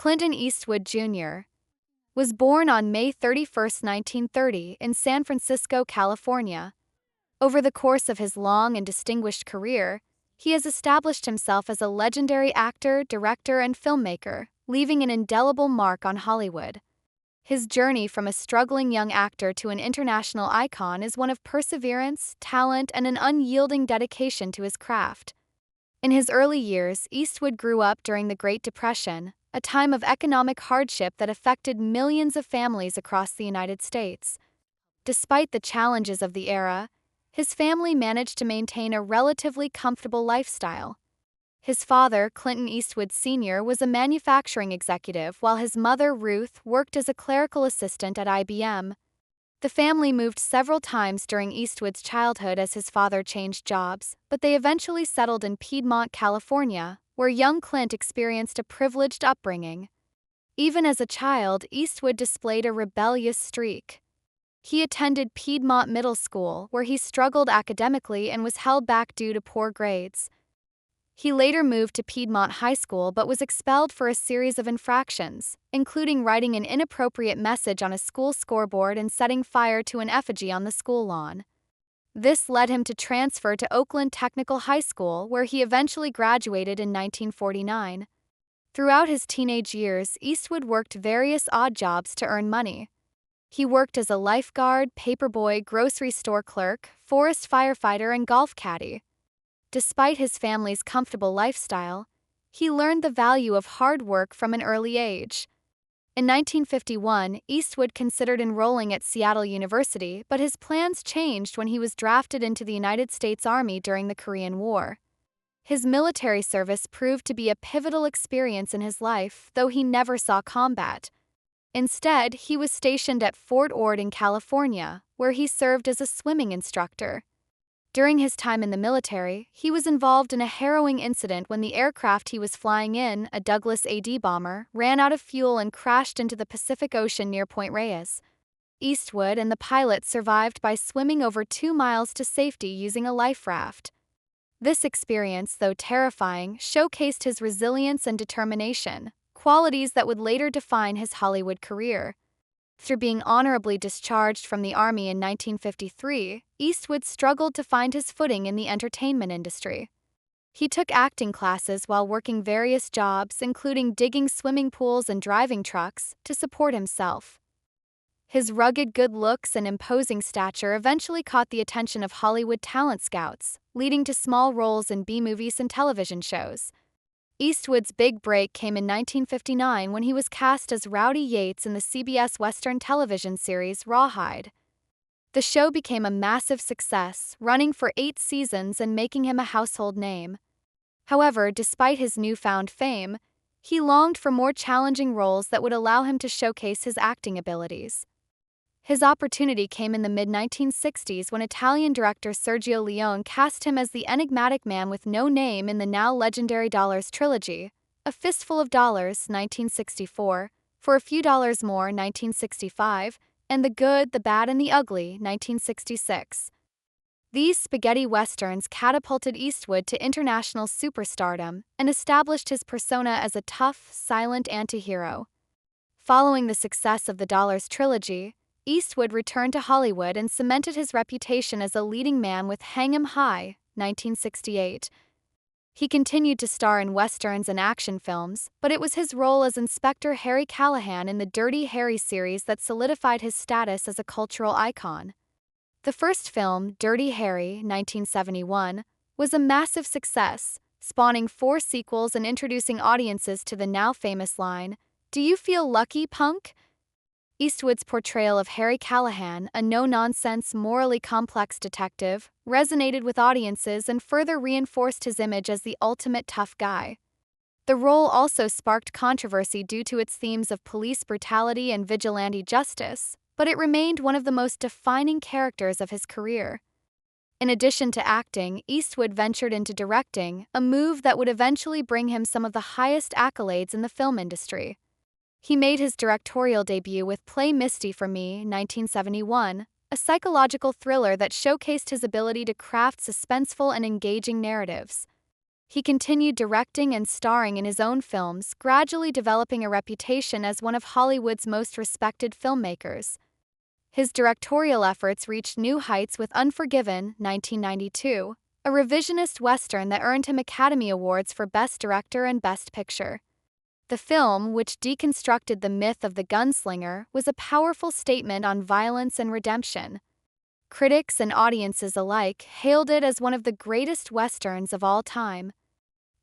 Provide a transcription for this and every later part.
Clint Eastwood Jr. was born on May 31, 1930, in San Francisco, California. Over the course of his long and distinguished career, he has established himself as a legendary actor, director, and filmmaker, leaving an indelible mark on Hollywood. His journey from a struggling young actor to an international icon is one of perseverance, talent, and an unyielding dedication to his craft. In his early years, Eastwood grew up during the Great Depression, a time of economic hardship that affected millions of families across the United States. Despite the challenges of the era, his family managed to maintain a relatively comfortable lifestyle. His father, Clint Eastwood Sr., was a manufacturing executive, while his mother, Ruth, worked as a clerical assistant at IBM. The family moved several times during Eastwood's childhood as his father changed jobs, but they eventually settled in Piedmont, California, where young Clint experienced a privileged upbringing. Even as a child, Eastwood displayed a rebellious streak. He attended Piedmont Middle School, where he struggled academically and was held back due to poor grades. He later moved to Piedmont High School but was expelled for a series of infractions, including writing an inappropriate message on a school scoreboard and setting fire to an effigy on the school lawn. This led him to transfer to Oakland Technical High School, where he eventually graduated in 1949. Throughout his teenage years, Eastwood worked various odd jobs to earn money. He worked as a lifeguard, paperboy, grocery store clerk, forest firefighter, and golf caddy. Despite his family's comfortable lifestyle, he learned the value of hard work from an early age. In 1951, Eastwood considered enrolling at Seattle University, but his plans changed when he was drafted into the United States Army during the Korean War. His military service proved to be a pivotal experience in his life, though he never saw combat. Instead, he was stationed at Fort Ord in California, where he served as a swimming instructor. During his time in the military, he was involved in a harrowing incident when the aircraft he was flying in, a Douglas AD bomber, ran out of fuel and crashed into the Pacific Ocean near Point Reyes. Eastwood and the pilot survived by swimming over 2 miles to safety using a life raft. This experience, though terrifying, showcased his resilience and determination, qualities that would later define his Hollywood career. After being honorably discharged from the Army in 1953, Eastwood struggled to find his footing in the entertainment industry. He took acting classes while working various jobs, including digging swimming pools and driving trucks, to support himself. His rugged good looks and imposing stature eventually caught the attention of Hollywood talent scouts, leading to small roles in B-movies and television shows. Eastwood's big break came in 1959 when he was cast as Rowdy Yates in the CBS Western television series Rawhide. The show became a massive success, running for 8 seasons and making him a household name. However, despite his newfound fame, he longed for more challenging roles that would allow him to showcase his acting abilities. His opportunity came in the mid-1960s when Italian director Sergio Leone cast him as the enigmatic man with no name in the now legendary Dollars trilogy, A Fistful of Dollars, 1964, For a Few Dollars More, 1965, and The Good, the Bad, and the Ugly, 1966. These spaghetti westerns catapulted Eastwood to international superstardom and established his persona as a tough, silent anti-hero. Following the success of the Dollars trilogy, Eastwood returned to Hollywood and cemented his reputation as a leading man with Hang 'Em High, 1968. He continued to star in westerns and action films, but it was his role as Inspector Harry Callahan in the Dirty Harry series that solidified his status as a cultural icon. The first film, Dirty Harry, 1971, was a massive success, spawning 4 sequels and introducing audiences to the now famous line, "Do you feel lucky, punk?" Eastwood's portrayal of Harry Callahan, a no-nonsense, morally complex detective, resonated with audiences and further reinforced his image as the ultimate tough guy. The role also sparked controversy due to its themes of police brutality and vigilante justice, but it remained one of the most defining characters of his career. In addition to acting, Eastwood ventured into directing, a move that would eventually bring him some of the highest accolades in the film industry. He made his directorial debut with Play Misty for Me, 1971, a psychological thriller that showcased his ability to craft suspenseful and engaging narratives. He continued directing and starring in his own films, gradually developing a reputation as one of Hollywood's most respected filmmakers. His directorial efforts reached new heights with Unforgiven, 1992, a revisionist Western that earned him Academy Awards for Best Director and Best Picture. The film, which deconstructed the myth of the gunslinger, was a powerful statement on violence and redemption. Critics and audiences alike hailed it as one of the greatest Westerns of all time.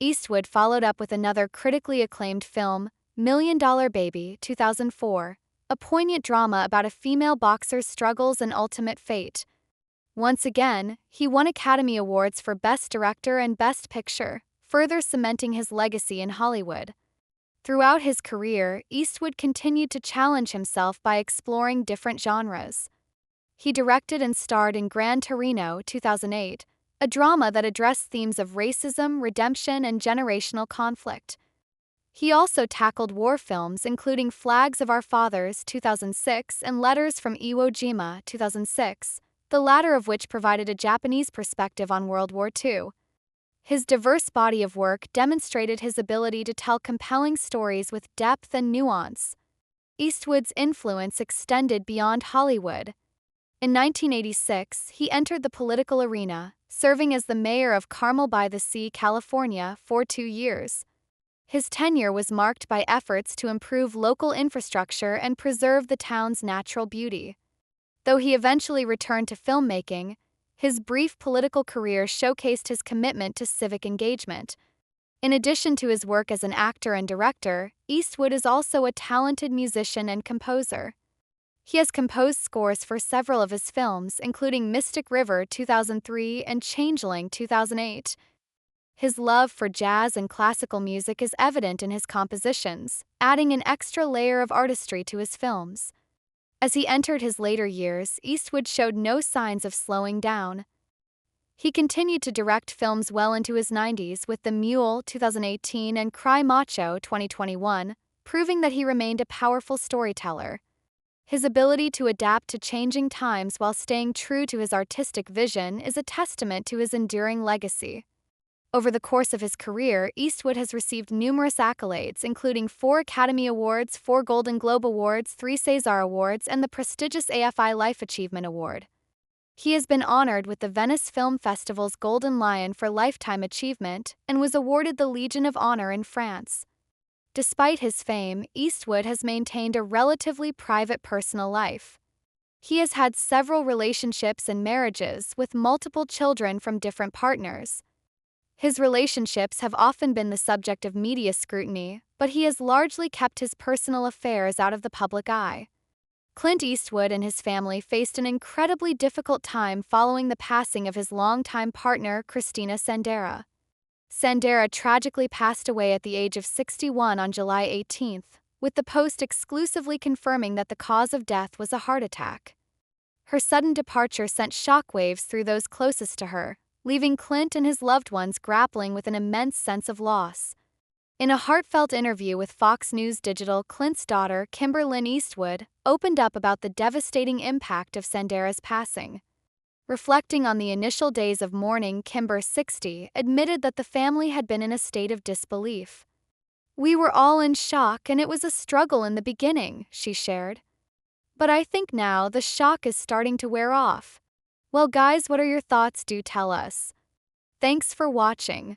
Eastwood followed up with another critically acclaimed film, Million Dollar Baby, 2004, a poignant drama about a female boxer's struggles and ultimate fate. Once again, he won Academy Awards for Best Director and Best Picture, further cementing his legacy in Hollywood. Throughout his career, Eastwood continued to challenge himself by exploring different genres. He directed and starred in Gran Torino, 2008, a drama that addressed themes of racism, redemption, and generational conflict. He also tackled war films including Flags of Our Fathers, 2006, and Letters from Iwo Jima, 2006, the latter of which provided a Japanese perspective on World War II. His diverse body of work demonstrated his ability to tell compelling stories with depth and nuance. Eastwood's influence extended beyond Hollywood. In 1986, he entered the political arena, serving as the mayor of Carmel by the Sea, California, for 2 years. His tenure was marked by efforts to improve local infrastructure and preserve the town's natural beauty. Though he eventually returned to filmmaking, his brief political career showcased his commitment to civic engagement. In addition to his work as an actor and director, Eastwood is also a talented musician and composer. He has composed scores for several of his films, including Mystic River, 2003, and Changeling, 2008. His love for jazz and classical music is evident in his compositions, adding an extra layer of artistry to his films. As he entered his later years, Eastwood showed no signs of slowing down. He continued to direct films well into his 90s with The Mule, 2018, and Cry Macho, 2021, proving that he remained a powerful storyteller. His ability to adapt to changing times while staying true to his artistic vision is a testament to his enduring legacy. Over the course of his career, Eastwood has received numerous accolades, including 4 Academy Awards, 4 Golden Globe Awards, 3 César Awards, and the prestigious AFI Life Achievement Award. He has been honored with the Venice Film Festival's Golden Lion for Lifetime Achievement and was awarded the Legion of Honor in France. Despite his fame, Eastwood has maintained a relatively private personal life. He has had several relationships and marriages with multiple children from different partners. His relationships have often been the subject of media scrutiny, but he has largely kept his personal affairs out of the public eye. Clint Eastwood and his family faced an incredibly difficult time following the passing of his longtime partner, Christina Sandera. Sandera tragically passed away at the age of 61 on July 18, with the Post exclusively confirming that the cause of death was a heart attack. Her sudden departure sent shockwaves through those closest to her, leaving Clint and his loved ones grappling with an immense sense of loss. In a heartfelt interview with Fox News Digital, Clint's daughter, Kimber Eastwood, opened up about the devastating impact of Sandera's passing. Reflecting on the initial days of mourning, Kimber, 60, admitted that the family had been in a state of disbelief. "We were all in shock and it was a struggle in the beginning," she shared. "But I think now the shock is starting to wear off." Well guys, what are your thoughts? Do tell us. Thanks for watching.